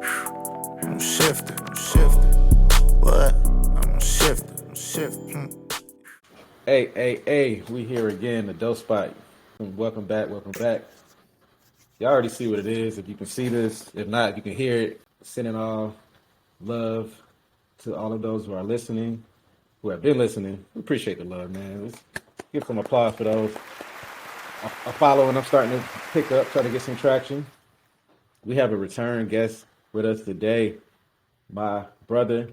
I'm shifting, What? I'm shifting. Hey, we here again, the Dope Spot. Welcome back. Y'all already see what it is. If you can see this, if not, if you can hear it, sending all love to all of those who are listening, who have been listening. We appreciate the love, man. Let's give some applause for those. I follow and I'm starting to pick up, trying to get some traction. We have a return guest with us today, my brother,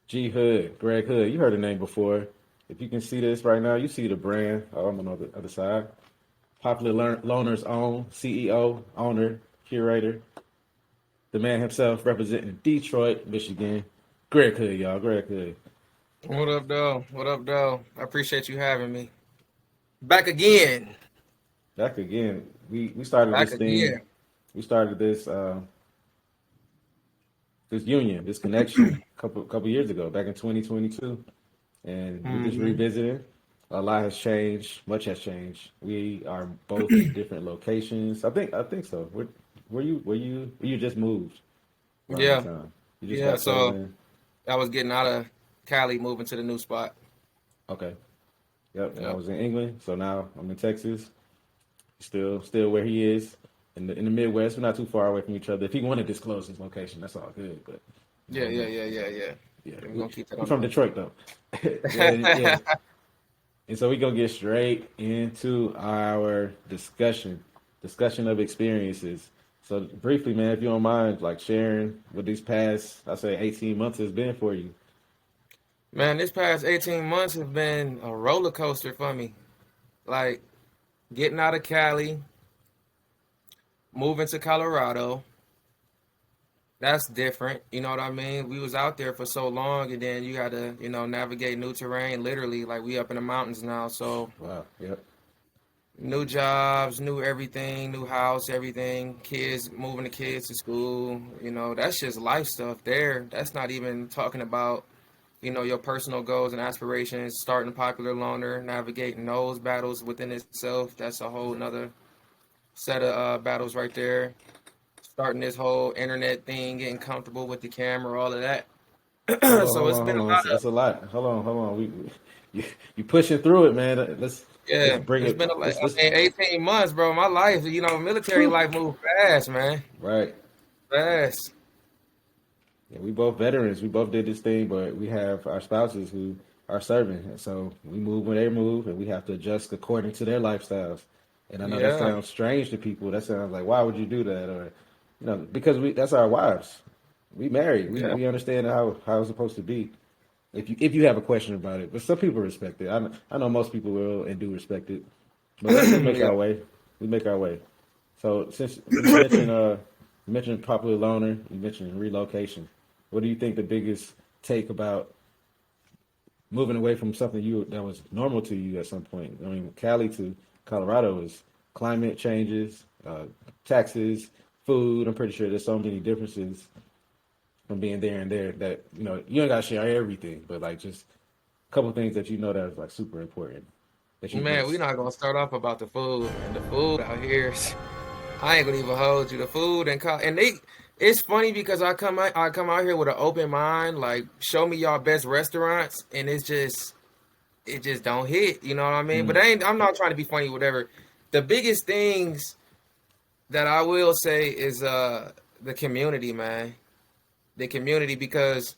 G Hood, Greg Hood. You heard the name before. If you can see this right now, you see the brand. Oh, I'm on the other side. Popular Loaner's own CEO, owner, curator, the man himself representing Detroit, Michigan. Greg Hood, y'all. Greg Hood. What up, though? What up, though? I appreciate you having me. Back again. Back again. We started Back this thing. again. We started this union, this connection, couple years ago, back in 2022, and we just hmm revisited. A lot has changed. Much has changed. We are both in different locations. I think so. Were you just moved around that Yeah. time? You just Yeah. got settled So in. I was getting out of Cali, moving to the new spot. Okay. Yep. And I Yep. was in England, so now I'm in Texas. Still where he is in the Midwest. We're not too far away from each other. If he want to disclose his location, that's all good. But Yeah. Yeah. Yeah. Yeah. Yeah. yeah, We're we, gonna keep that we on from the Detroit though. Yeah. And so we gonna get straight into our discussion of experiences. So briefly, man, if you don't mind, like sharing what these past, I say 18 months has been for you. Man, this past 18 months have been a roller coaster for me. Like getting out of Cali, moving to Colorado. That's different. You know what I mean? We was out there for so long, and then you got to, navigate new terrain. Literally, like we up in the mountains now. So Wow. Yep. new jobs, new everything, new house, everything. Kids moving the kids to school. That's just life stuff there. That's not even talking about, your personal goals and aspirations. Starting popular loaner, navigating those battles within itself. That's a whole nother set of battles right there. Starting this whole internet thing, getting comfortable with the camera, all of that. So it's been Hold a on. lot That's of a lot. Hold on. You pushing through it, man. Let's yeah. bring It's it. been a like Let's 18 months, bro. My life, military whew. life moved fast, man. Right. Fast. Yeah, we both veterans. We both did this thing, but we have our spouses who are serving. And so we move when they move, and we have to adjust according to their lifestyles. And I know that Yeah. sounds strange to people. That sounds like, why would you do that? Or, because that's our wives. We married. We Yeah. we understand how it's supposed to be. If you have a question about it, but some people respect it. I know most people will and do respect it. But we make Yeah. our way. We make our way. So since you mentioned popular loaner, you mentioned relocation. What do you think the biggest take about moving away from something you that was normal to you at some point? I mean, Cali to Colorado is climate changes, taxes, food. I'm pretty sure there's so many differences from being there and there that you ain't gotta share everything, but like just a couple things that that is like super important that you Man, we're miss. not gonna start off about the food. And the food out here I ain't gonna even hold you. The food and they it's funny because I come out here with an open mind, like show me y'all best restaurants, and it just don't hit, you know what I mean? But Mm, I'm not trying to be funny, whatever. The biggest things that I will say is the community, man. The community, because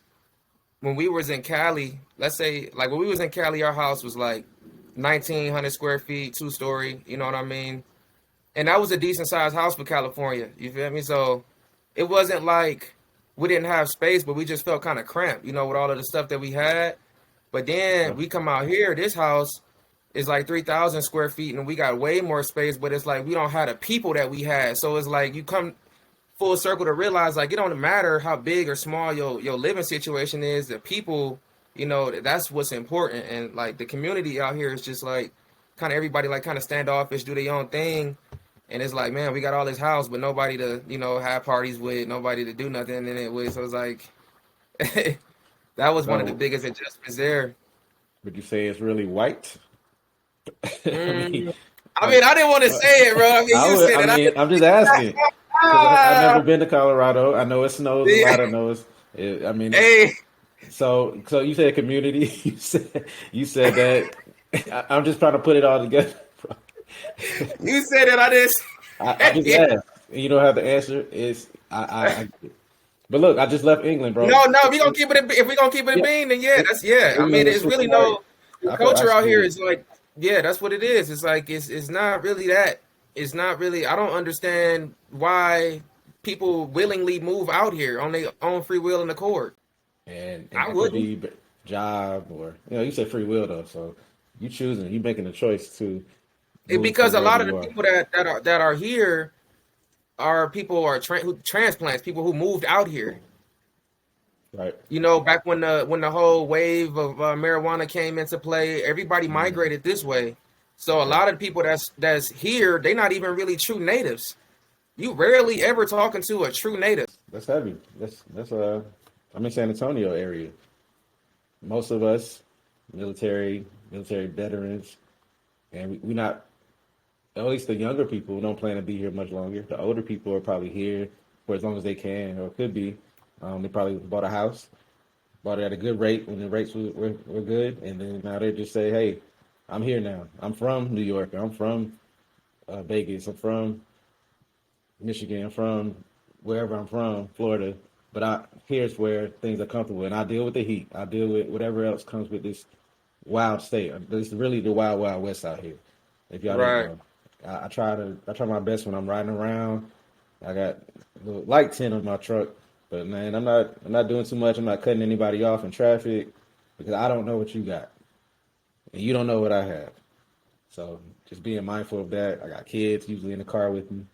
when we was in Cali, let's say like when we was in Cali, our house was like 1,900 square feet, 2 story, you know what I mean? And that was a decent sized house for California. You feel me? So it wasn't like we didn't have space, but we just felt kind of cramped, with all of the stuff that we had. But yeah. then we come out here, this house is like 3,000 square feet, and we got way more space, but it's like we don't have the people that we had. So it's like you come full circle to realize like it don't matter how big or small your living situation is, the people, that's what's important. And like the community out here is just like kind of everybody like kind of standoffish, do their own thing. And it's like, man, we got all this house, but nobody to, have parties with, nobody to do nothing in it with. So it's like, that was one of the So biggest adjustments there. would you say it's really white? I mean, Mm, I I, mean, I didn't want to say it, bro. I mean, I you would. said I it. mean, I'm just asking. because I've Ah, never been to Colorado. I know it snows a yeah. lot. I know I mean, it's Hey, so you said community. You said that. I'm just trying to put it all together. you said it. I I didn't. just Yeah. asked, and you don't have the answer. Is I but look, I just left England, bro. No, no. We gonna keep it. If we gonna keep it a Yeah, bean, then yeah, that's yeah. I maybe I'm mean, gonna it's switch really tonight. no. The I feel culture out here isolated. is like, yeah, that's what it is. It's like it's not really that. It's not really. I don't understand why people willingly move out here on their own free will and accord. And I that could wouldn't. be job or you said free will though, so you making a choice to move Because from a wherever lot of you the are, people that are here are people who are transplants, people who moved out here. right? Back when the whole wave of marijuana came into play, everybody Mm, migrated this way. So a okay, lot of people that's here, they're not even really true natives. You rarely ever talking to a true native. that's heavy. That's I'm in San Antonio area. Most of us military veterans, and we not at least the younger people don't plan to be here much longer. The older people are probably here for as long as they can or could be. They probably bought a house, bought it at a good rate when the rates were good, and then now they just say, "Hey, I'm here now. I'm from New York. I'm from Vegas. I'm from Michigan. I'm from wherever I'm from, Florida. But here's where things are comfortable, and I deal with the heat. I deal with whatever else comes with this wild state. It's really the wild, wild west out here. If y'all didn't Right. know, I try my best when I'm riding around. I got light tint on my truck, but man, I'm not doing too much. I'm not cutting anybody off in traffic because I don't know what you got, and you don't know what I have. So just being mindful of that. I got kids usually in the car with me,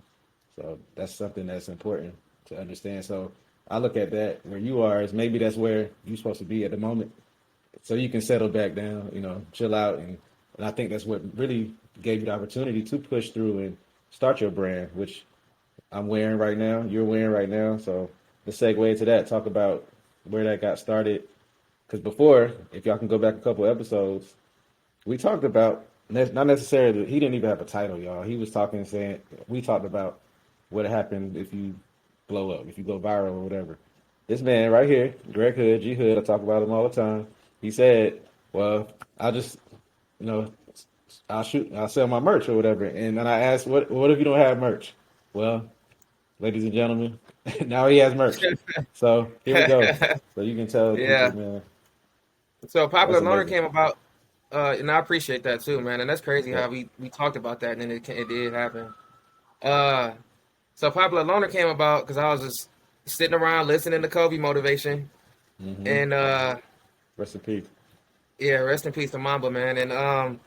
so that's something that's important to understand. So I look at that where you are is maybe that's where you're supposed to be at the moment so you can settle back down, chill out, and I think that's what really gave you the opportunity to push through and start your brand, which I'm wearing right now, you're wearing right now. So the segue into that, talk about where that got started. Because before, if y'all can go back a couple episodes, we talked about not necessarily he didn't even have a title, y'all. He was talking saying we talked about what happened if you blow up, if you go viral or whatever. This man right here, Greg Hood, G Hood, I talk about him all the time. He said, "Well, I just, you know, I'll sell my merch or whatever." And then I asked, "What if you don't have merch?" Well, ladies and gentlemen, now he has merch. So here we go. So you can tell people, Yeah. man, So that's popular loaner amazing. came about, and I appreciate that too, man. And that's crazy Yep. how we talked about that, and then it did happen. Uh, so popular loaner came about because I was just sitting around listening to Kobe motivation, Hmm. and Rest in peace. yeah, rest in peace to Mamba, man. And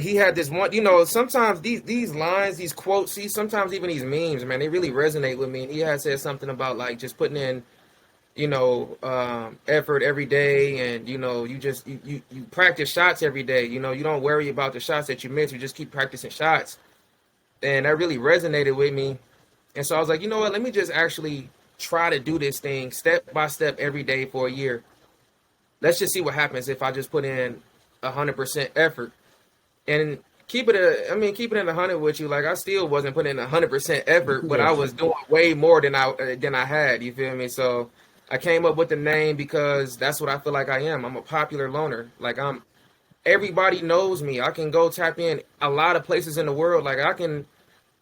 he had this one, sometimes these lines, these quotes, sometimes even these memes, man, they really resonate with me. And he had said something about like just putting in, effort every day, and you just you practice shots every day. You don't worry about the shots that you miss. You just keep practicing shots, and that really resonated with me. And so I was like, you know what? Let me just actually try to do this thing step by step every day for a year. Let's just see what happens if I just put in 100% effort and keep it in 100 with you. Like I still wasn't putting in 100% effort, but Yeah. I was doing way more than I had. You feel me? So I came up with the name because that's what I feel like I am. I'm a popular loner. Like everybody knows me. I can go tap in a lot of places in the world. Like I can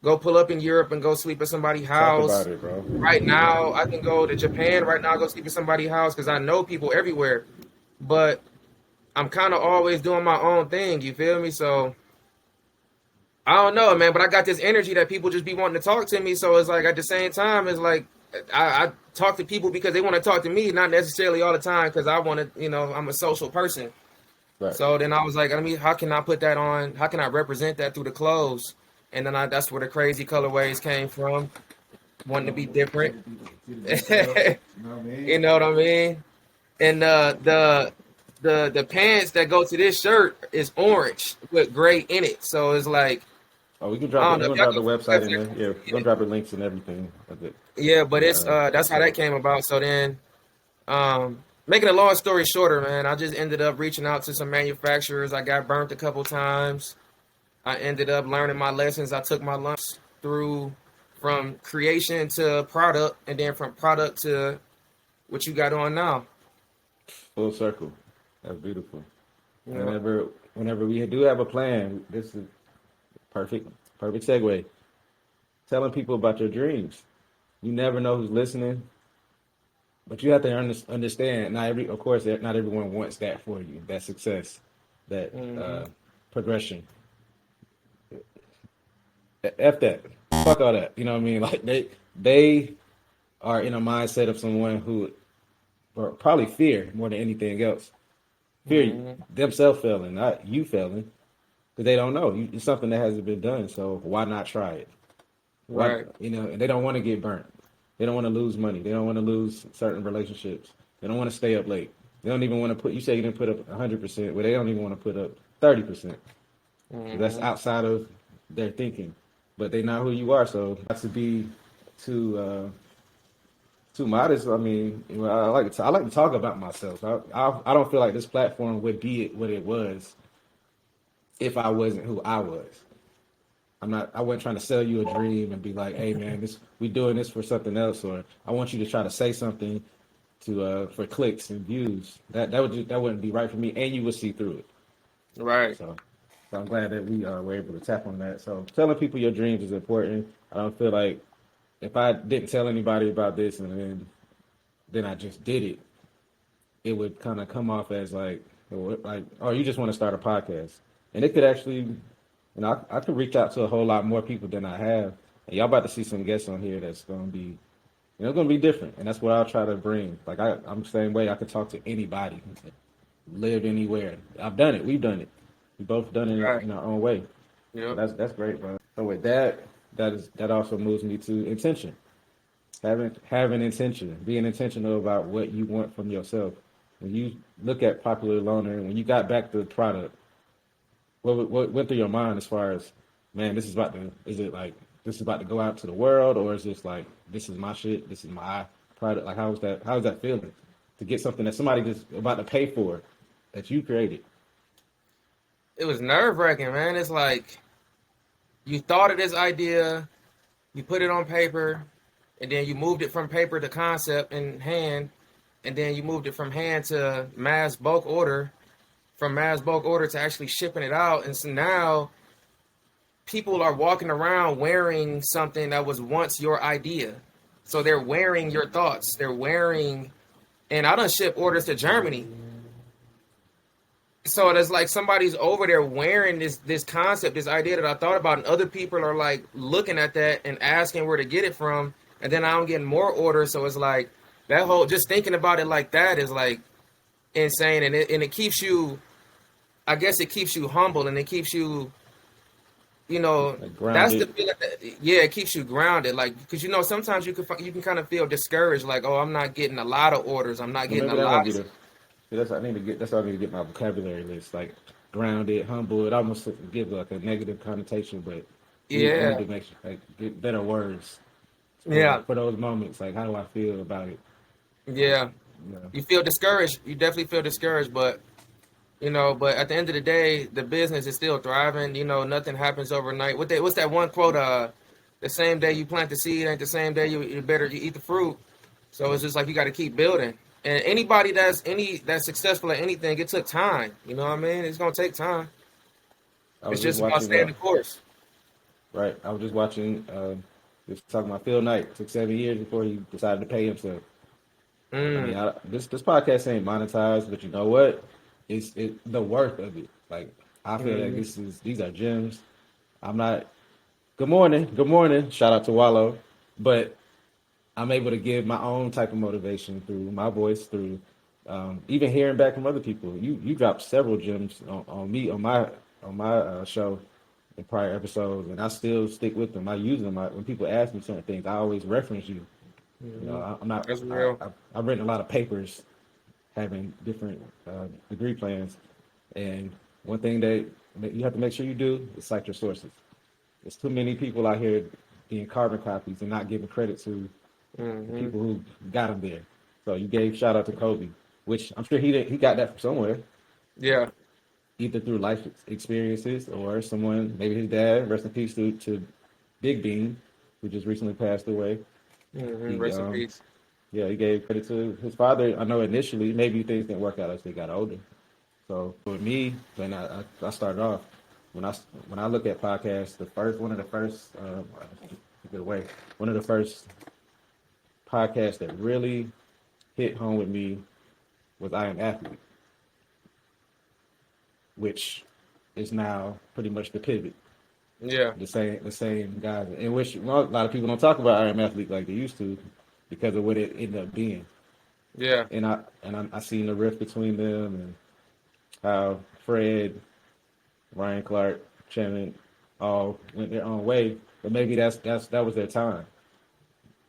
go pull up in Europe and go sleep at somebody's Talk about house. it, bro. Right now, I can go to Japan right now, go sleep at somebody's house because I know people everywhere. But I'm kind of always doing my own thing. You feel me? So I don't know, man. But I got this energy that people just be wanting to talk to me. So it's like at the same time, it's like I talk to people because they want to talk to me, not necessarily all the time because I want to. I'm a social person. Right. So then I was like, how can I put that on? How can I represent that through the clothes? And then that's where the crazy colorways came from, wanting to be different. You know what I mean? And the pants that go to this shirt is orange with gray in it. So it's like Oh, we can I drop it. don't We're know if gonna y'all drop the go to website in the there. website. Yeah, we're gonna drop the links and everything of it. Yeah, but it's that's how that Episode. came about. So then making a long story shorter, man, I just ended up reaching out to some manufacturers. I got burnt a couple times. I ended up learning my lessons. I took my lumps through from creation to product, and then from product to what you got on now. Full circle. That's beautiful. You know? Whenever we do have a plan, this is perfect, perfect segue. Telling people about your dreams. You never know who's listening, but you have to understand. Of course, not everyone wants that for you. That success, that Mm-hmm. progression. F that. Fuck all that. You know what I mean? Like they are in a mindset of someone who, or probably fear more than anything else. Fear Mm-hmm. themselves failing, not you failing, because they don't know. It's something that hasn't been done. So why not try it? Why, Right. and they don't want to get burnt. They don't want to lose money. They don't want to lose certain relationships. They don't want to stay up late. They don't even want to put. You say you didn't put up 100%, well, they don't even want to put up 30%. That's Mm-hmm. outside of their thinking. But they know who you are, so not to be too modest. I mean, I like to talk about myself. I don't feel like this platform would be what it was if I wasn't who I was. I wasn't trying to sell you a dream and be like, hey man, we doing this for something else, or I want you to try to say something to for clicks and views. That wouldn't be right for me, and you would see through it. Right. So I'm glad that we were able to tap on that. So telling people your dreams is important. I don't feel like if I didn't tell anybody about this and then I just did it, it would kind of come off as like, oh, you just want to start a podcast, and it could actually, I could reach out to a whole lot more people than I have, and y'all about to see some guests on here that's gonna be, gonna be different, and that's what I'll try to bring. Like I'm the same way. I could talk to anybody, live anywhere. I've done it. We've done it. We both done it Right. in our own way. So Yep. that's great, bro. So with that, that also moves me to intention. Having intention, being intentional about what you want from yourself. When you look at Popular Loaner, when you got back the product, what went through your mind as far as, man, is it like this is about to go out to the world, or is this like this is my shit, this is my product? Like how's that feeling to get something that somebody just about to pay for that you created? It was nerve wracking, man. It's like you thought of this idea, you put it on paper, and then you moved it from paper to concept in hand, and then you moved it from hand to mass bulk order, from mass bulk order to actually shipping it out. And so now people are walking around wearing something that was once your idea. So they're wearing your thoughts. They're wearing, and I done ship orders to Germany. So it's like somebody's over there wearing this concept, this idea that I thought about, and other people are like looking at that and asking where to get it from, and then I'm getting more orders. So it's like that whole just thinking about it like that is like insane, and it keeps you, I guess it keeps you humble, and it keeps you, Like that's the grounded. feeling yeah, it keeps you grounded, like because sometimes you can kind of feel discouraged, like, oh, I'm not getting a lot of orders, I'm not Well, getting a maybe that lot might be the. That's what I need to get. That's what I need to get my vocabulary list. Like grounded, humble. It almost gives like a negative connotation, but we need yeah, to make sure, like get better words yeah, for those moments. Like how do I feel about it? yeah. You know, You feel discouraged. You definitely feel discouraged, but but at the end of the day, the business is still thriving. Nothing happens overnight. What's that one quote? The same day you plant the seed ain't the same day you eat the fruit. So it's just like you got to keep building. And anybody that's successful at anything, it took time. You know what I mean? It's gonna take time. I It's was just just about watching. staying the course. Right. I was just watching. Just talking about Phil Knight. It took 7 years before he decided to pay himself. I mean, Mm, this podcast ain't monetized, but you know what? It's the worth of it. Like I feel like mm, these are gems. I'm not. Good morning. Good morning. Shout out to Wallow. But I'm able to give my own type of motivation through my voice, through even hearing back from other people. You dropped several gems on me on my show in prior episodes, and I still stick with them. I use them. When people ask me certain things, I always reference you. mm. I'm not. That's real. I've written a lot of papers, having different degree plans, and one thing that you have to make sure you do is cite your sources. There's too many people out here being carbon copies and not giving credit to the Hmm. people who got him there. So you gave shout out to Kobe, which I'm sure he got that from somewhere, Yeah. either through experiences or someone, maybe his dad. Rest in peace to Big Bean. who just recently passed away. He Rest in peace. yeah, he gave credit to his father. I know initially maybe things didn't work out as they got older. So with me, when I started off, when I look at podcasts, one of the first get away, one of the first podcasts that really hit home with me was I Am Athlete, which is now pretty much the pivot. Yeah, The same guys, in which a lot of people don't talk about I Am Athlete like they used to because of what it ended up being. yeah. And I seen the rift between them and how Fred, Ryan Clark, Shannon all went their own way. But maybe that was their time.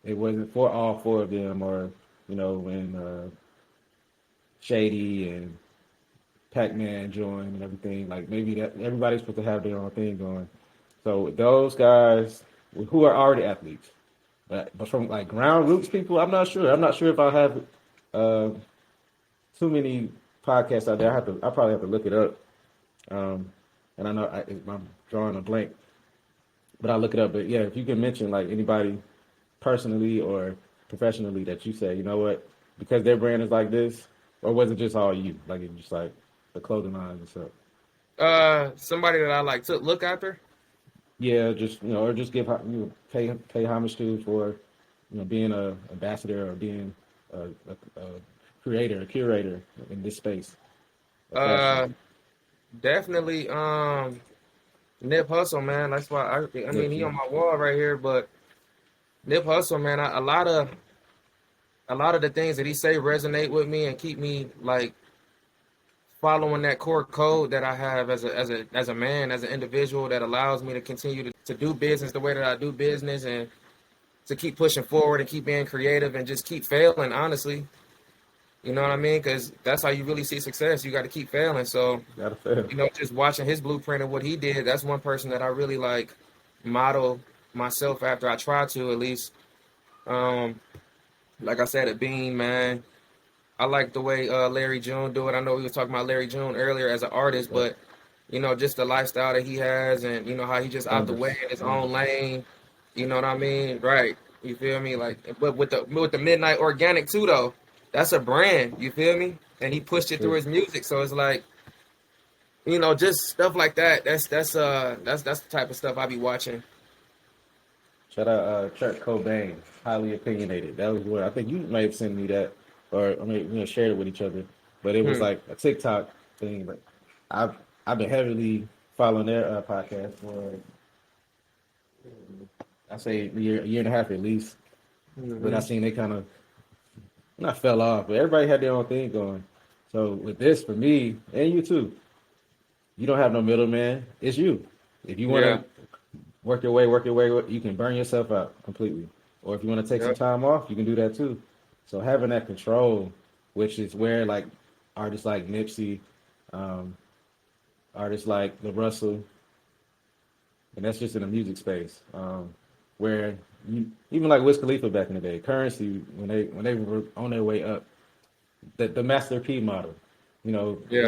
It wasn't for all four of them, or when Shady and Pac-Man joined and everything. Like maybe that everybody's supposed to have their own thing going. So those guys who are already athletes, but from like ground roots people, I'm not sure. I'm not sure if I have uh, too many podcasts out there. I probably have to look it up. Um, and I know I'm drawing a blank, but I'll look it up. But yeah, if you can mention like anybody personally or professionally that you say, you know what, because their brand is like this, or was it just all you? Like it just like the clothing lines and stuff. Somebody that I like took look after. Yeah, just or just give pay homage to for being a ambassador or being a creator, a curator in this space of fashion. Uh, Definitely. Nip Hustle, man. That's why I mean he Nipsey. on my wall right here, but Nip Hustle, man. A lot of the things that he say resonate with me and keep me like following that core code that I have as a man, as an individual that allows me to continue to do business the way that I do business and to keep pushing forward and keep being creative and just keep failing, honestly. You know what I mean? Because that's how you really see success. You got to keep failing. So, Gotta fail. just watching his blueprint and what he did, that's one person that I really like model myself after. I try to at least. Um, like I said, at Bean, man, I like the way Larry June do it. I know we were talking about Larry June earlier as an artist, Yep. but just the lifestyle that he has, and how he just out the way Numbers. in his own Numbers. lane. You know what I mean? Right? You feel me? Like, but with the Midnight Organic too, though. That's a brand. You feel me? And he pushed it through True. his music, so it's like just stuff like that. That's the type of stuff I be watching. Shout out Kurt Cobain, highly opinionated. That was what I think you may have sent me that, or I mean, shared it with each other. But it was Hmm. like a TikTok thing. But I've I've been heavily following their podcast for I say a year and a half at least. But I Hmm. seen they kind of not fell off, but everybody had their own thing going. So with this, for me and you too, you don't have no middleman. It's you. If you want Yeah. to work your way, you can burn yourself out completely. Or if you want to take some Yep. time off, you can do that too. So having that control, which is where like artists like Nipsey, um, artists like the Russell, and that's just in the music space, where even like Wiz Khalifa back in the day, Currency when they were on their way up, the Master P model, Yeah.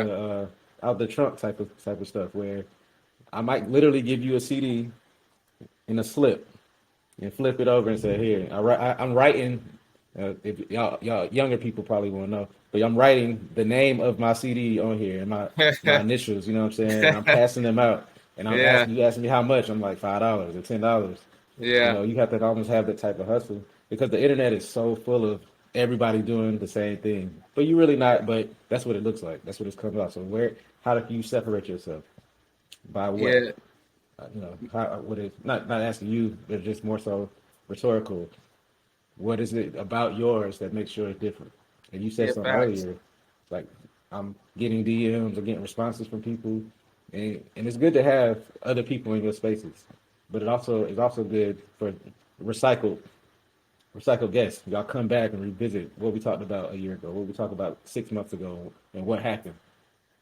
the out the trunk type of stuff, where I might literally give you a CD in a slip and flip it over and say, "Here, I'm writing." If y'all younger people probably won't know, but I'm writing the name of my CD on here and my initials. You know what I'm saying? And I'm passing them out, and Yeah. you asking me how much. I'm like $5 or $10. Yeah. You have to almost have that type of hustle because the internet is so full of everybody doing the same thing, but you really not. But that's what it looks like. That's what it's coming out. So how do you separate yourself? By what? Yeah. What is not asking you, but just more so rhetorical. What is it about yours that makes yours different? And you said Yeah. something Facts. earlier, like I'm getting DMs or getting responses from people, and it's good to have other people in your spaces, but it's also good for recycled recycled guests. Y'all come back and revisit what we talked about a year ago, what we talked about 6 months ago, and what happened.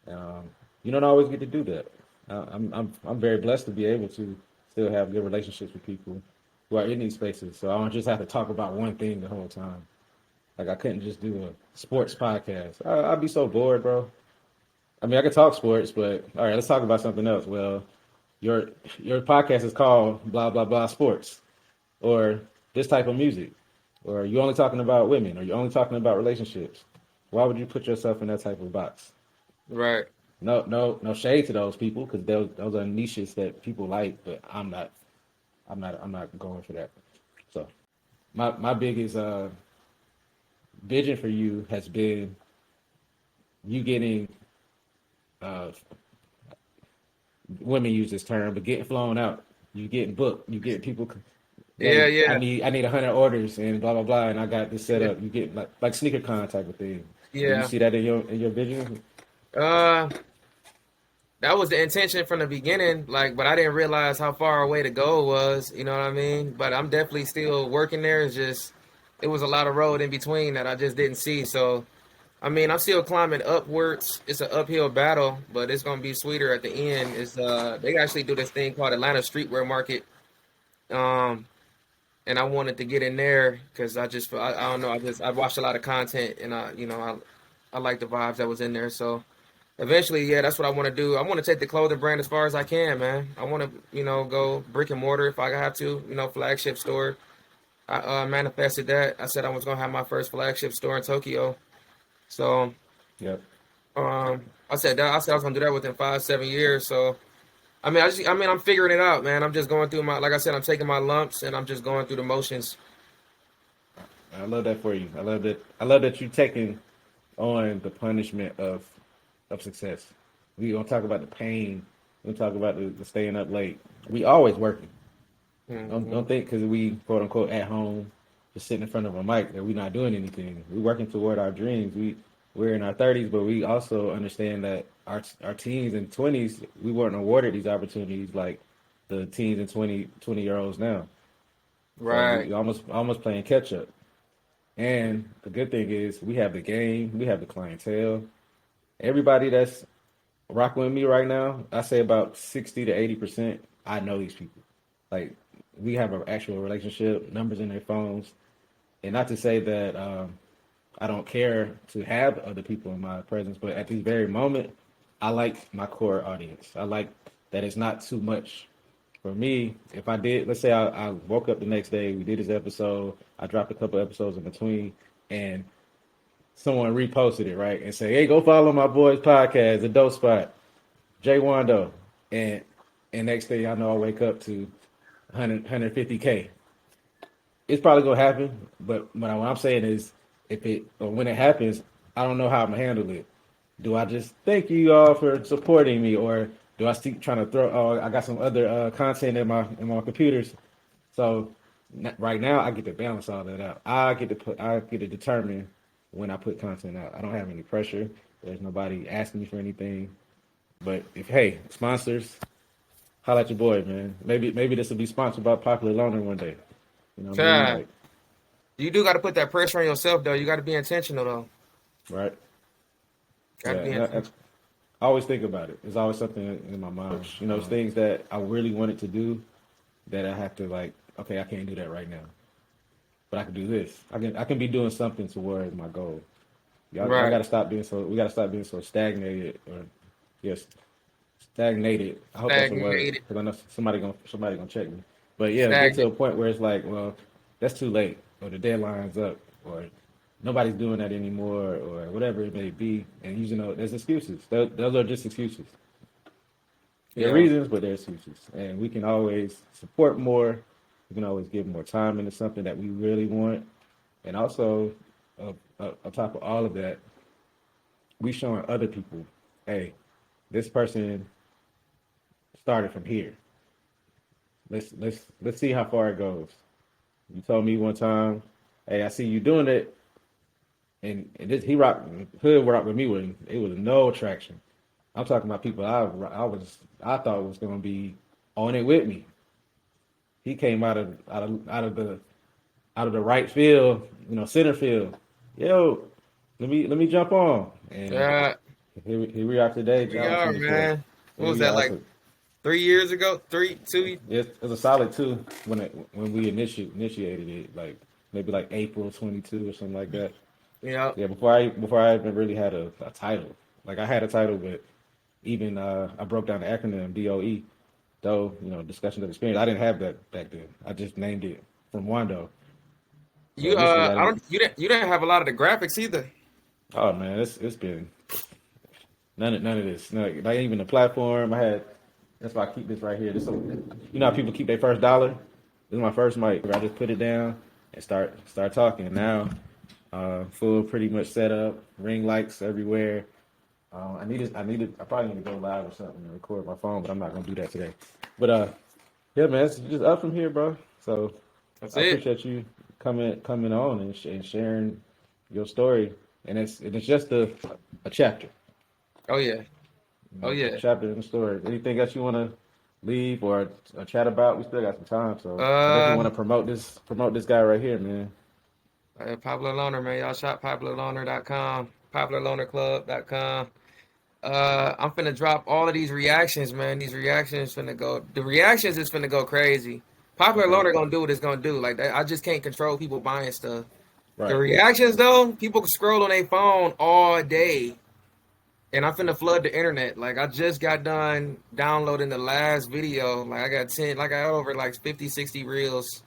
Um, you don't always get to do that. I'm very blessed to be able to still have good relationships with people who are in these spaces. So I don't just have to talk about one thing the whole time. Like I couldn't just do a sports podcast. I'd be so bored, bro. I mean, I could talk sports, but all right, let's talk about something else. Well, your podcast is called blah blah blah sports. or this type of music, or you only talking about women, or you only talking about relationships. Why would you put yourself in that type of box? Right. No shade to those people because those are niches that people like, but I'm not going for that. So my biggest vision for you has been you getting uh, women use this term, but getting flown out. You getting booked. You get people. Yeah, Hey, yeah, I need 100 orders and blah blah blah, and I got this set yeah, up. You get like sneaker con type of thing. Do you yeah. see that in your vision? Uh, that was the intention from the beginning, like, but I didn't realize how far away to go was, you know what I mean? But I'm definitely still working there. It's just, it was a lot of road in between that I just didn't see. So, I mean, I'm still climbing upwards. It's an uphill battle, but it's gonna be sweeter at the end. It's they actually do this thing called Atlanta Streetwear Market. Um, and I wanted to get in there because I don't know, I watched a lot of content and I like the vibes that was in there. So eventually, yeah, that's what I want to do. I want to take the clothing brand as far as I can, man. I want to, go brick and mortar if I have to, flagship store. I manifested that. I said I was gonna have my first flagship store in Tokyo. So Yep. I said I was gonna do that within 5, 7 years. So I mean, I'm figuring it out, man. I'm just going through like I said, I'm taking my lumps and I'm just going through the motions. I love that for you. I love that. I love that you taking on the punishment of success. We gonna talk about the pain. We gonna talk about the staying up late. We always working. Hmm. Don't think because we quote unquote at home, just sitting in front of a mic that we're not doing anything. We're working toward our dreams. We're in our 30s, but we also understand that our teens and 20s we weren't awarded these opportunities like the teens and 20 year olds now. So Right. we almost playing catch up. And the good thing is we have the game, we have the clientele. Everybody that's rocking with me right now, I say about 60 to 80%, I know these people. Like we have an actual relationship, numbers in their phones. And not to say that I don't care to have other people in my presence, but at this very moment, I like my core audience. I like that it's not too much for me. If I did, let's say I woke up the next day, we did this episode, I dropped a couple episodes in between, and someone reposted it, right? And say, hey, go follow my boy's podcast, The Dope Spot, Jay Wando. And next thing I know, I wake up to 150K. It's probably gonna happen, but what I'm saying is, if it or when it happens, I don't know how I'm gonna handle it. Do I just thank you all for supporting me, or do I keep trying to throw? Oh, I got some other content in my computers. So right now, I get to balance all that out. I get to determine when I put content out. I don't have any pressure. There's nobody asking me for anything. But if hey sponsors, holla at your boy, man. Maybe this will be sponsored by Popular Loaner one day. You know what I mean? Yeah. Like You do got to put that pressure on yourself, though. You got to be intentional, though. right. Got to Yeah, be and intentional. I always think about it. There's always something in my mind. You know, it's things that I really wanted to do that I have to like. Okay, I can't do that right now, but I can do this. I can be doing something towards my goal. Y'all got Right. to stop being so. We got to stop being so stagnated or yes, stagnated. I hope that's a word Stagnated. because I know somebody gonna check me. But yeah, get to Stagnant. a point where it's like, well, that's too late, or the deadline's up, or nobody's doing that anymore, or whatever it may be. And there's excuses. Those are just excuses. There are Yeah. reasons, but there are excuses, and we can always support more. We can always give more time into something that we really want, and also, on top of all of that, we showing other people, hey, this person started from here. Let's see how far it goes. You told me one time, hey, I see you doing it, and this he rocked hood rock with me when it was no attraction. I'm talking about people I thought was gonna be on it with me. He came out of the right field, center field. Yo, let me jump on. And Yeah. here we are today, We July are, 24th. man. What Here was we that, are. like 3 years ago? Three, two? It's a solid two when we initiated it, like maybe like April 22 or something like that. Yeah. Yeah, before I even really had a title. Like I had a title, but even I broke down the acronym DOE, though discussion of experience. I didn't have that back then. I just named it from Wando. So You initially, I I didn't. don't you didn't have a lot of the graphics either. Oh man, it's been none of this. No, not even the platform. I had. That's why I keep this right here. You know how people keep their first dollar. This is my first mic. I just put it down and start talking. Now, full pretty much set up. Ring lights everywhere. I probably need to go live or something and record my phone, but I'm not gonna do that today. But yeah, man, it's just up from here, bro. So That's I it. appreciate you coming on and sharing your story. And it's just a chapter, Oh yeah. Oh a yeah. chapter in the story. Anything else you want to leave or chat about? We still got some time, so I definitely want Uh, to promote this guy right here, man. Popular Loner, man. Y'all shop popularloner.com, popularlonerclub.com. I'm finna drop all of these reactions, man. These reactions finna go. The reactions is finna go crazy. Popular Okay, Loner gonna do what it's gonna do. Like that, I just can't control people buying stuff. The right. reactions though, people can scroll on their phone all day, and I'm finna flood the internet. Like I just got done downloading the last video. Like I got over like 50, 60 reels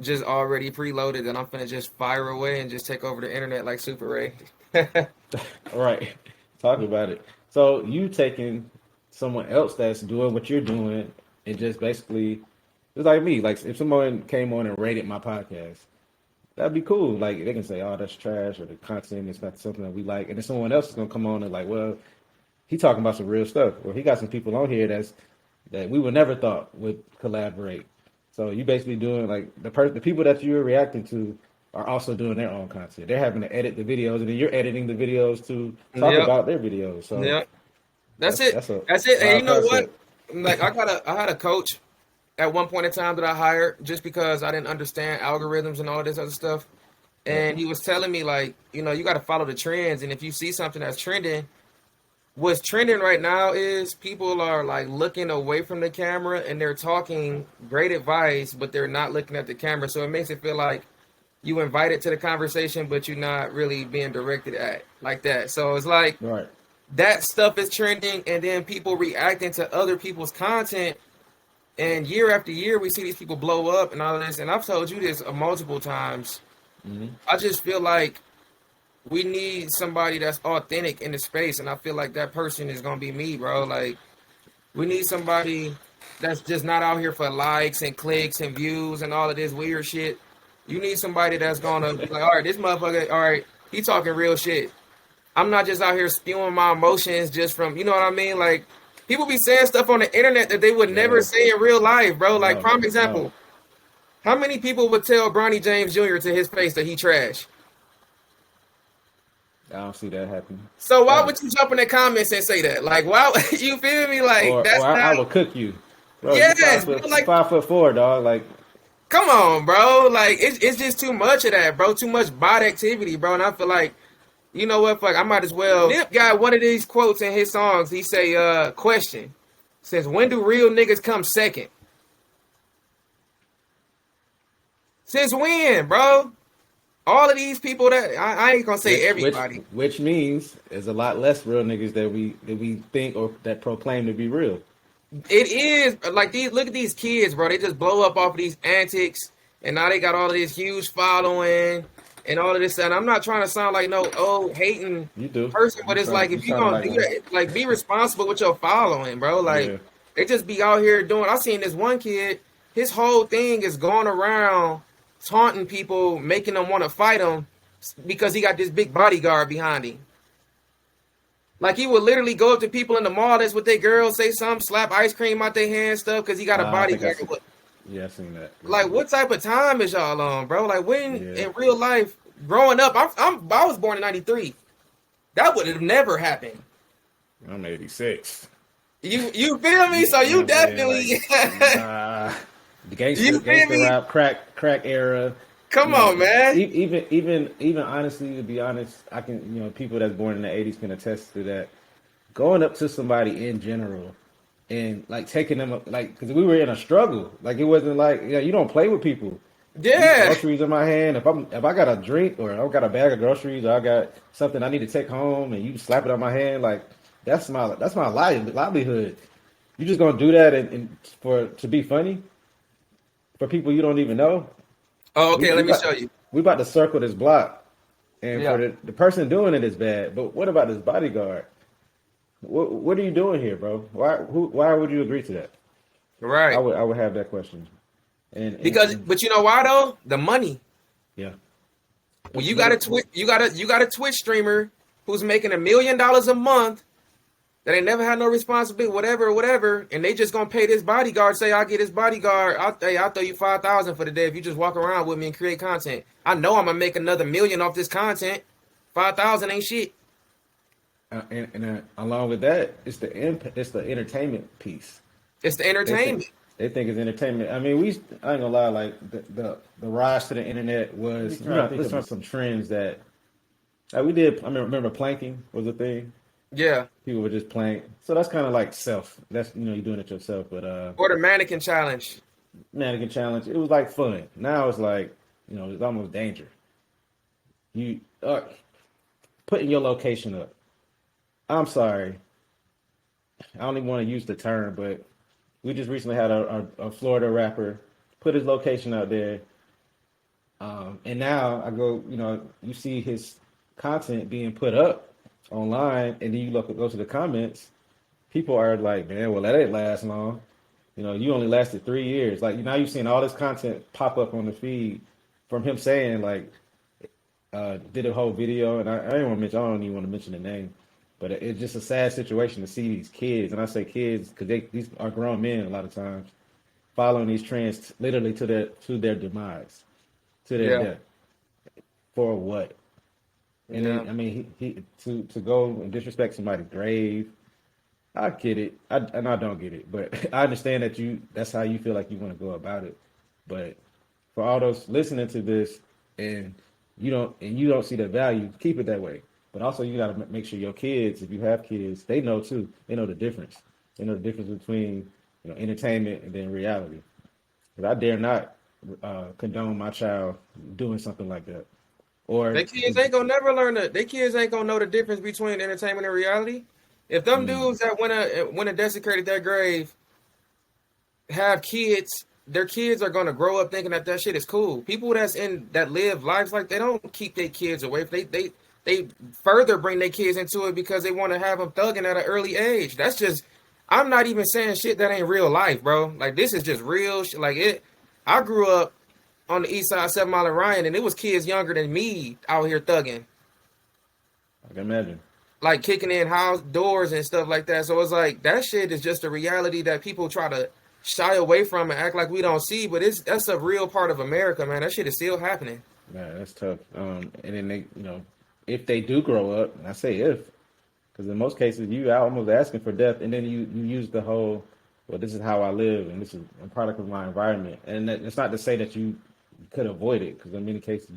just already preloaded, and I'm finna just fire away and just take over the internet like Super Ray. All right. Talk about it. So you taking someone else that's doing what you're doing and just basically it's like me. Like if someone came on and rated my podcast, that'd be cool. Like they can say, "Oh, that's trash," or the content is not something that we like, and then someone else is gonna come on and like, "Well, he talking about some real stuff," or he got some people on here that we would never thought would collaborate. So you basically doing like the people that you're reacting to are also doing their own content. They're having to edit the videos, and then you're editing the videos to talk Yep, about their videos. So yep. That's that's it. that's a That's it. And you wild know what? concept. Like I had a coach at one point in time that I hired just because I didn't understand algorithms and all this other stuff. Yep. And he was telling me like, you got to follow the trends. And if you see something that's trending, what's trending right now is people are like looking away from the camera and they're talking great advice, but they're not looking at the camera. So it makes it feel like you invited to the conversation, but you're not really being directed at like that. So it's like Right. that stuff is trending, and then people reacting to other people's content. And year after year, we see these people blow up and all of this. And I've told you this multiple times. Hmm. I just feel like we need somebody that's authentic in the space, and I feel like that person is gonna be me, bro. Like we need somebody that's just not out here for likes and clicks and views and all of this weird shit. You need somebody that's gonna be like, all right, this motherfucker, all right, he talking real shit. I'm not just out here spewing my emotions just from, you know what I mean? Like people be saying stuff on the internet that they would never Yeah. say in real life, bro. Like No. prime No. example, how many people would tell Bronny James Jr. to his face that he trash? I don't see that happening So why ever. would you jump in the comments and say that? Like, why? You feel me? Like, Or that's I not. will cook you, bro. You Yes, bro. you Like, 5'4", dog. Like come on, bro. Like, it's just too much of that, bro. Too much bot activity, bro. And I feel like, you know what? Fuck, I might as well. Nip got one of these quotes in his songs. He say, question says, when do real niggas come second? Since when, bro? All of these people that I ain't gonna say everybody. which means there's a lot less real niggas that we think or that proclaim to be real. It is like these. Look at these kids, bro. They just blow up off of these antics, and now they got all of this huge following and all of this. And I'm not trying to sound like no old hating You do. person, but it's like You if you sound gonna like do one. that, like be responsible with your following, bro. Like Yeah. they just be out here doing. I seen this one kid. His whole thing is going around taunting people, making them want to fight him because he got this big bodyguard behind him. Like he would literally go up to people in the mall that's with their girls, say something, slap ice cream out their hand, stuff, because he got a I think I bodyguard. see. Yeah, I seen that. Like, what type of time is y'all on, bro? Like, when Yeah. in real life, growing up, I was born in '93. That would have never happened. I'm 86. You feel me? So you definitely The you feel gangster me? rap, crack era. Come on, man. Even honestly, to be honest, I can people that's born in the '80s can attest to that. Going up to somebody in general and like taking them up, like because we were in a struggle. Like it wasn't like you don't play with people. Yeah, Groceries in my hand. If I got a drink or I got a bag of groceries or I got something I need to take home and you slap it on my hand, like that's my livelihood. You just gonna do that and to be funny for people you don't even know. Oh, We okay. we Let me about show you. we about to circle this block, and for Yeah. the person doing it is bad. But what about this bodyguard? What are you doing here, bro? Why would you agree to that? Right. I would have that question. And But you know why though? The money. yeah. When you got a What, Twitch, you got a Twitch streamer who's making $1 million a month that ain't never had no responsibility, whatever, and they just gonna pay this bodyguard. Say I get this bodyguard, I'll throw you 5,000 for the day if you just walk around with me and create content. I know I'm gonna make another million off this content. 5,000 ain't shit. along with that, it's the entertainment piece. It's the They think entertainment. they think it's entertainment. I mean, I ain't gonna lie. Like the rise to the internet was, there's some trends that we did. I remember planking was a thing. Yeah. People were just playing. So that's kind of like self. That's you're doing it yourself. But Or the mannequin challenge. mannequin challenge. It was like fun. Now it's like it's almost danger. You putting your location up. I'm sorry. I don't even want to use the term, but we just recently had a Florida rapper put his location out there, and now I go, you see his content being put up online, and then you go to the comments. People are like, man, well, that didn't last long. You only lasted 3 years. Like now you've seen all this content pop up on the feed from him saying like, did a whole video, and I don't even want to mention the name, but it's just a sad situation to see these kids, and I say kids because these are grown men a lot of times, following these trends literally to their demise, to their Yeah. death. For what? And Yeah. then, I mean, he to go and disrespect somebody's grave. I get it, and I don't get it, but I understand that's how you feel like you want to go about it. But for all those listening to this, and you don't see the value, keep it that way. But also, you got to make sure your kids, if you have kids, they know too. They know the difference. They know the difference between entertainment and then reality. Because I dare not condone my child doing something like that. Or They kids ain't gonna never learn that. They kids ain't gonna know the difference between entertainment and reality. If them dudes that went and desecrated their grave have kids, their kids are gonna grow up thinking that shit is cool. People that live lives like they don't keep their kids away. They further bring their kids into it because they want to have them thugging at an early age. That's just I'm not even saying shit that ain't real life, bro. Like this is just real shit. Like it. I grew up on the east side, 7 Mile and Ryan, and it was kids younger than me out here thugging, I can imagine. like kicking in house doors and stuff like that. So it's like that shit is just a reality that people try to shy away from and act like we don't see, but that's a real part of America, man. That shit is still happening. Yeah, that's tough. And then they, if they do grow up, and I say if, because in most cases you are almost asking for death, and then you use the whole, well, this is how I live, and this is a product of my environment, and it's not to say that you could avoid it, because in many cases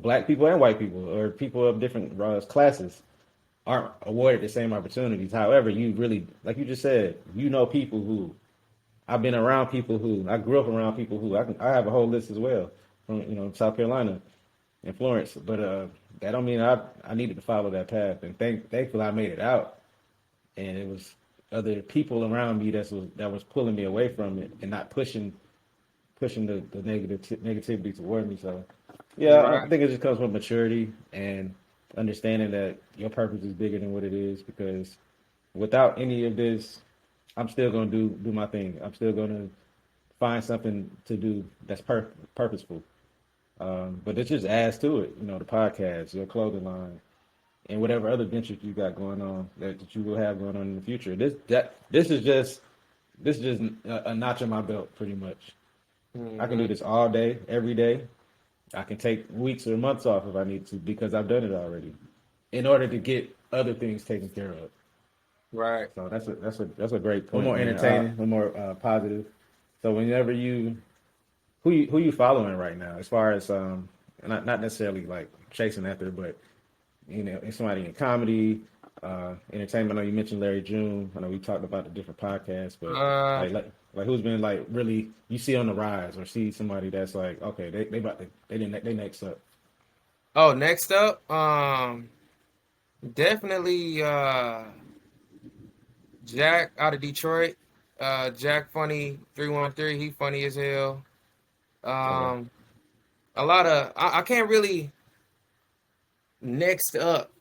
black people and white people or people of different classes aren't awarded the same opportunities. However, you really, like you just said, people who I've been around people who I grew up around people who I have a whole list as well from South Carolina and Florence, but that don't mean I needed to follow that path. And thankfully I made it out, and it was other people around me that was pulling me away from it and not pushing the negativity toward me. So yeah, I Right. think it just comes with maturity and understanding that your purpose is bigger than what it is. Because without any of this, I'm still gonna do my thing. I'm still gonna find something to do that's purposeful. But it just adds to it. The podcast, your clothing line, and whatever other ventures you got going on that you will have going on in the future. This is just a notch on my belt, pretty much. I can do this all day, every day. I can take weeks or months off if I need to because I've done it already, in order to get other things taken care of. Right. So that's a great point. One more entertaining, one more positive. So whenever who you following right now, as far as not necessarily like chasing after, but somebody in comedy, entertainment. I know you mentioned Larry June. I know we talked about the different podcasts, but like who's been like really you see on the rise, or see somebody that's like, okay, they next up. Oh, next up, definitely Jack out of Detroit. Jack Funny 313. He funny as hell. Okay. A lot of I can't really next up.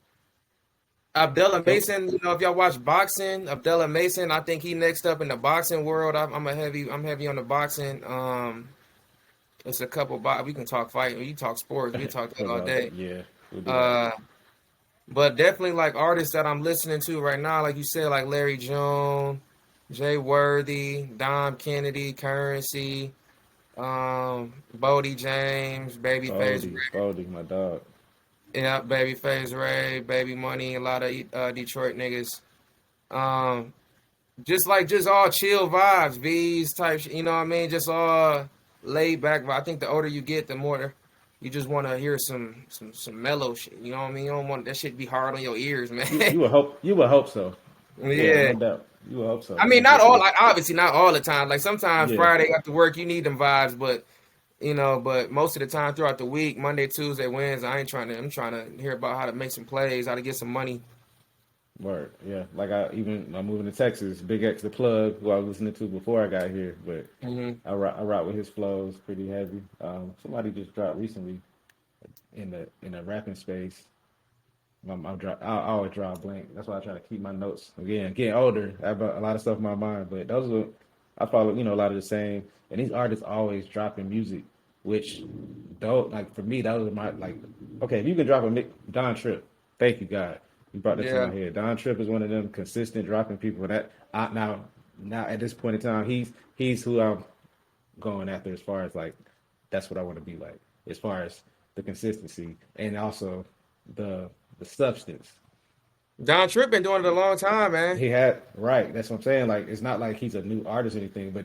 Abdullah Nope. Mason, you know, if y'all watch boxing, Abdullah Mason, I think he next up in the boxing world. I'm heavy on the boxing. It's a couple we can talk fight, you talk sports, we talk that all day. Yeah, we'll do that. Uh, but definitely like artists that I'm listening to right now, like you said, like Larry June, Jay Worthy, Dom Kennedy, Currency, Bodie James, Babyface Baldy, my dog. yeah, Babyface Ray, Baby Money, a lot of Detroit niggas. Um, just all chill vibes, V's type, you know what I mean? Just all laid back. But I think the older you get, the more you just want to hear some mellow shit. You know what I mean? You don't want that shit to be hard on your ears, man. You will hope so. Yeah, Yeah. no doubt. You will hope so. I mean, And not just all, like obviously not all the time. Like sometimes yeah, Friday after work, you need them vibes, but but most of the time throughout the week, Monday, Tuesday, Wednesday, I'm trying to hear about how to make some plays, how to get some money. word. Yeah, like I'm moving to Texas. Big X the plug, who I was listening to before I got here, but Hmm. I rock with his flows pretty heavy. Somebody just dropped recently in the rapping space. I always draw a blank. That's why I try to keep my notes. Again, getting older, I have a lot of stuff in my mind, but those are I follow, a lot of the same. And these artists always dropping music, which don't like for me. That was my like. Okay, if you can drop Don Trip, thank you God, you brought that to Yeah. my head. Don Trip is one of them consistent dropping people. Now at this point in time, he's who I'm going after as far as like that's what I want to be like as far as the consistency and also the substance. Don Tripp been doing it a long time, man. He had right. That's what I'm saying. Like it's not like he's a new artist or anything, but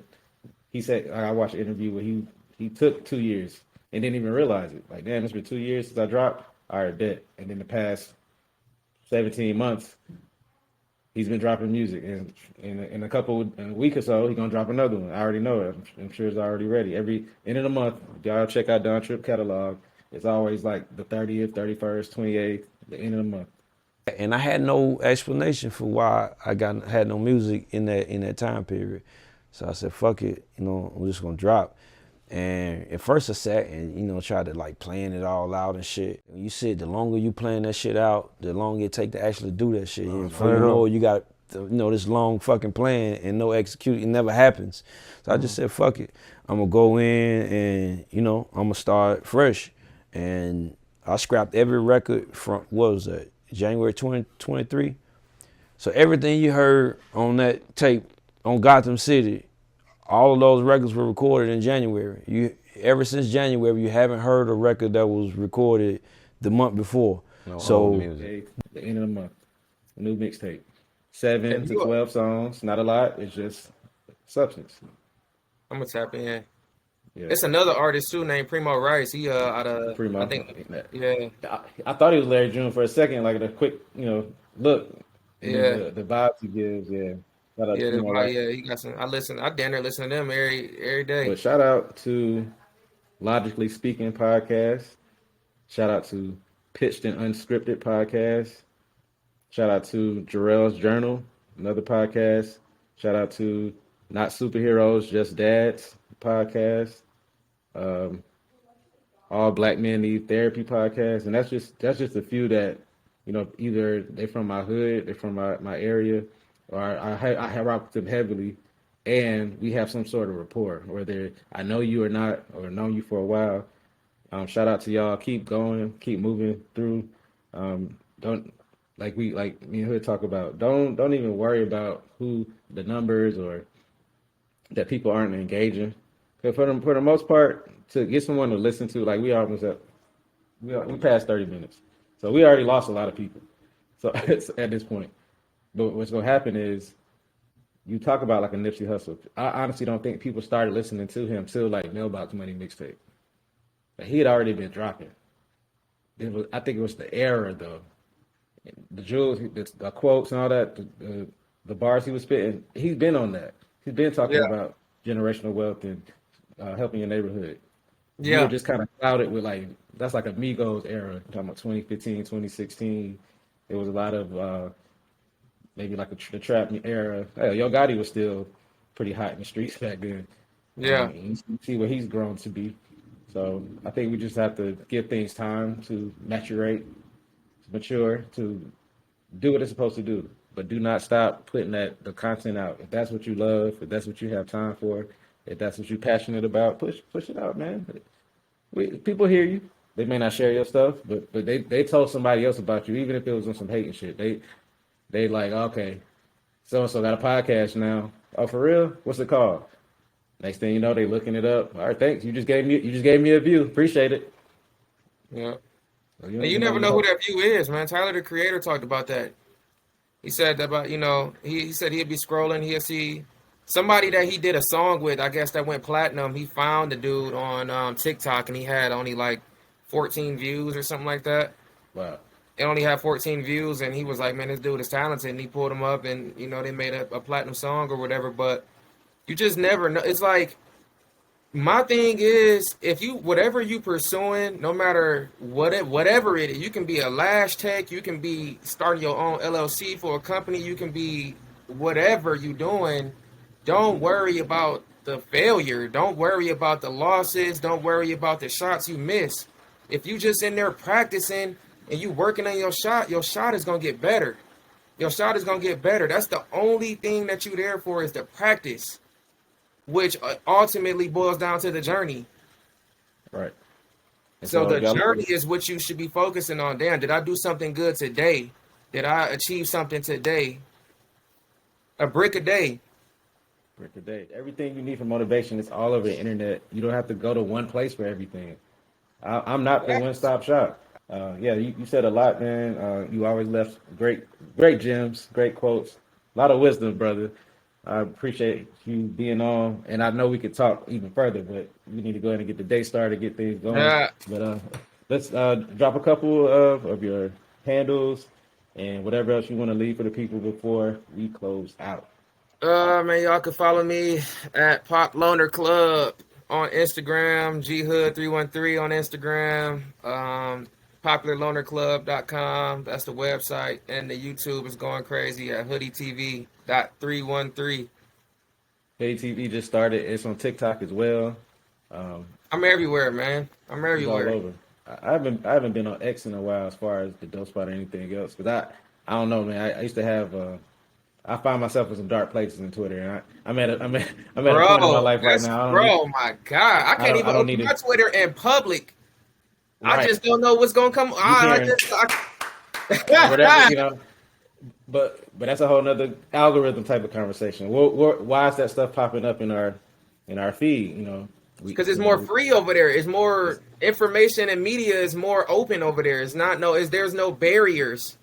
he said I watched an interview where he took 2 years and didn't even realize it. Like damn, it's been 2 years since I dropped. All right, bet. And then the past 17 months, he's been dropping music, and in a week or so, he's gonna drop another one. I already know it. I'm sure it's already ready. Every end of the month, y'all check out Don Trip catalog. It's always like the 30th, 31st, 28th, the end of the month. And I had no explanation for why I had no music in that time period. So I said, fuck it, I'm just gonna drop. And at first I sat and, tried to like plan it all out and shit. When you sit, the longer you plan that shit out, the longer it take to actually do that shit. And before you know it, you got, this long fucking plan and no execute, it never happens. So I just said, fuck it. I'm gonna go in and, I'm gonna start fresh. And I scrapped every record from, what was that, January 2023? So everything you heard on that tape on Gotham City, all of those records were recorded in January. Ever since January, you haven't heard a record that was recorded the month before. No So old music. Okay, the end of the month, a new mixtape, 7 If to you, 12 songs. Not a lot. It's just substance. I'm gonna tap in. Yeah, It's another artist too named Primo Rice. He out of I Primo. think yeah I thought he was Larry June for a second, like a quick, look, and then yeah the vibes he gives. Yeah, shout out to Primo Rice. yeah he got some. I damn near listen to them every day. But shout out to Logically Speaking podcast. Shout out to Pitched and Unscripted podcast. Shout out to Jarrell's Journal, another podcast. Shout out to Not Superheroes, Just Dads podcast. Um, All Black Men Need Therapy podcast, and that's just a few that either they from my hood, they're from my area, or I have rocked with them heavily, and we have some sort of rapport, whether I know you or not, or know you for a while. Shout out to y'all. Keep going. Keep moving through. Don't like me and Hood talk about. Don't even worry about who the numbers or that people aren't engaging. 'Cause for the most part, to get someone to listen to, like we passed 30 minutes, so we already lost a lot of people. So it's at this point. But what's gonna happen is you talk about like a Nipsey Hussle. I honestly don't think people started listening to him till like Mailbox Money mixtape. But he had already been dropping. I think it was the era though. The jewels, the quotes and all that, the bars he was spitting. He's been on that. He's been talking Yeah about generational wealth and helping your neighborhood. You were yeah just kind of clouded with like that's like a Migos era. I'm talking about 2015, 2016. There was a lot of maybe like the trap era. Hell, Yo Gotti was still pretty hot in the streets back then. yeah. You see where he's grown to be. So I think we just have to give things time to mature, to do what it's supposed to do. But do not stop putting the content out. If that's what you love, if that's what you have time for, if that's what you're passionate about, push it out, man. People hear you. They may not share your stuff, but they told somebody else about you, even if it was on some hate and shit. They like, okay, so and so got a podcast now. Oh, for real? What's it called? Next thing you know, they looking it up. All right, thanks. You just gave me a view. Appreciate it. Yeah. So And you never know who that view is, man. Tyler, the Creator, talked about that. He said about, he said he'd be scrolling, he'll see somebody that he did a song with, I guess that went platinum. He found the dude on TikTok and he had only like 14 views or something like that. Wow. It only had 14 views and he was like, man, this dude is talented. And he pulled him up and, they made a platinum song or whatever. But you just never know. It's like, my thing is, whatever you pursuing, no matter whatever it is, you can be a lash tech, you can be starting your own LLC for a company, you can be whatever you doing. Don't worry about the failure. Don't worry about the losses. Don't worry about the shots you miss. If you just in there practicing and you working on your shot is gonna get better. Your shot is gonna get better. That's the only thing that you there for is to practice, which ultimately boils down to the journey. Right. So the journey is what you should be focusing on. Damn, did I do something good today? Did I achieve something today? A brick a day. Brick a day. Everything you need for motivation is all over the internet. You don't have to go to one place for everything. I'm not the one-stop shop. You said a lot, man. You always left great gems, great quotes, a lot of wisdom, brother. I appreciate you being on, and I know we could talk even further, but we need to go ahead and get the day started, get things going. But let's drop a couple of your handles and whatever else you want to leave for the people before we close out. Man, y'all can follow me at Pop Loner Club on Instagram, ghood313 on Instagram, popularlonerclub.com. That's the website, and the YouTube is going crazy at hoodietv.313. KTV just started. It's on TikTok as well. I'm everywhere, man. I'm everywhere. All over. I haven't been on X in a while as far as the Dope Spot or anything else, because I don't know, man. I used to have I find myself in some dark places in Twitter, and I'm at a point in my life right now. My God, I can't even open my Twitter in public. Right. I just don't know what's gonna come. Whatever, But that's a whole nother algorithm type of conversation. Why is that stuff popping up in our feed? Because it's more free over there. It's more information and media is more open over there. There's no barriers.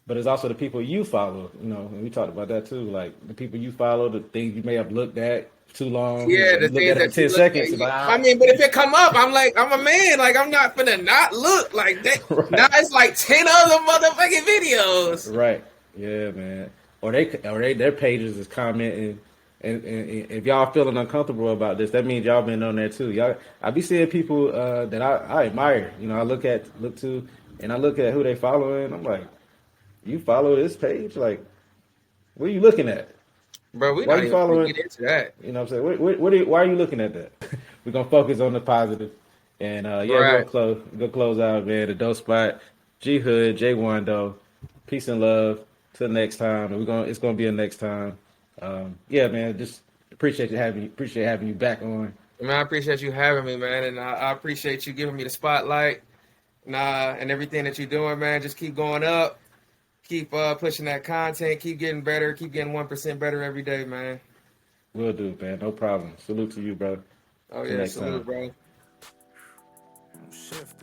But it's also the people you follow. And we talked about that too. Like the people you follow, the things you may have looked at too long. Yeah, the things that 10 seconds. But if it come up, I'm like, I'm a man. Like I'm not finna not look like that. Right. Now it's like 10 other motherfucking videos. Right. Yeah, man. Or their pages is commenting, and if y'all feeling uncomfortable about this, that means y'all been on there too. I be seeing people that I admire. I look to, and I look at who they following. I'm like, you follow this page? Like, what are you looking at, bro? Why are you following? Get into that. You know what I'm saying? Why are you looking at that? We're gonna focus on the positive, and right. we're gonna close out, man. The Dope Spot, G Hood, J Wando, peace and love. Till next time, and it's gonna be a next time. Man, just appreciate having you back on. Man, I appreciate you having me, man, and I appreciate you giving me the spotlight, and everything that you're doing, man. Just keep going up, keep pushing that content, keep getting better, keep getting 1% better every day, man. Will do, man. No problem. Salute to you, bro. Oh yeah, salute, bro. Shift.